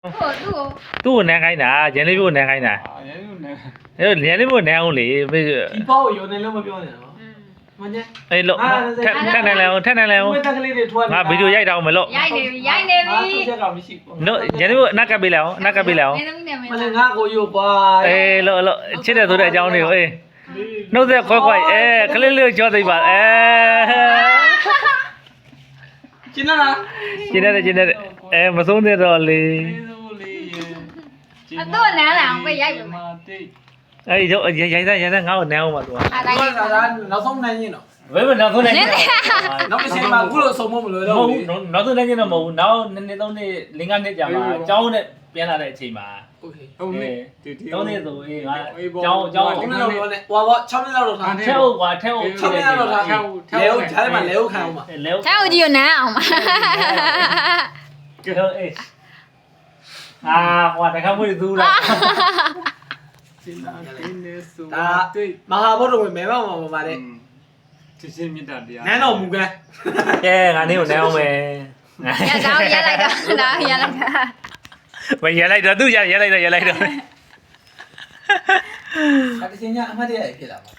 သူ့ကိုနန်းခိုင်းတာရန်လေးဘို့နန်းခိုင်းတာအဲ့ရန်လေးဘို့နန်းအောင်လေ ဒီပေါ့ကိုရုံနေလို့မပြောနဲ့နော်မညက် အေးလို့ထက်နေလဲအောင်ထက်နေလဲအောင် ဝေးတက်ကလေးတွေထွက် ငါဗီဒီယိုရိုက်တော့မလို့ ရိုက်နေပြီရိုက်နေပြီ သူ့ချက်ကမရှိဘူး နော်ရန်လေးဘို့အနက်ကပ်ပေးလိုက်အောင်အနက်ကပ်ပေးလိုက်အောင် မင်းသမီးနဲ့မင်း မလည်းငါကိုယူပါ အေးလို့ချစ်တယ်ဆိုတဲ့အကြောင်းတွေကိုအေးနှုတ်သက်ခွဲခွဲကလေးလေးကြောသိပါအဲ ကျင်းလား ကျင်းတယ်အဲမဆုံးသေးတော့လေ အတော့နန်းလာအောင်ပဲရိုက်ပြီ အဲ့ဒီရိုက်သားငါ့ကိုနန်းအောင်ပါသူက အားတိုင်း ဒါနောက်ဆုံးနိုင်ရင်တော့ ဘယ်မှာနောက်ဆုံးနေ နောက်တစ်ချိန်မှာခုလိုဆုံးမမလို့ မ တော့ ဟုတ်ဘူးနောက်ဆုံးနေကျတော့မဟုတ်ဘူးနောက်2နှစ်3နှစ်5နှစ်ကြာမှာအကြောင်းနဲ့ပြန်လာတဲ့အချိန်မှာ โอเค ဟုတ်နေ 3နှစ်ဆိုအေးငါအကြောင်း 3နှစ်လောက်တော့နဲ့ဟွာပေါ့6နှစ်လောက်တော့ထား ထဲဟုတ်ကွာထဲဟုတ် 6နှစ်လောက်တော့ထားလဲဟုတ်ဂျားထဲမှာလဲဟုတ်ခံအောင်ပါ လဲဟုတ် ချောက်ကြီးကိုနန်းအောင်ပါ ကဲအေးဟွာတခါမွေးသူလား ဒါမဟာဘုဒ္ဓဝင်မဲပါမှာပါတဲ့ ချစ်ချင်းမြတ်တာတရား နန်းတော်မူကဲ ကဲငါနေကိုနန်းအောင်မယ် ရတော့ရလိုက်တော့ဒါရလိုက်တာ မရလိုက်တော့သူရလိုက်တော့ အတချင်းညအမှတ်တရဖြစ်လာပါ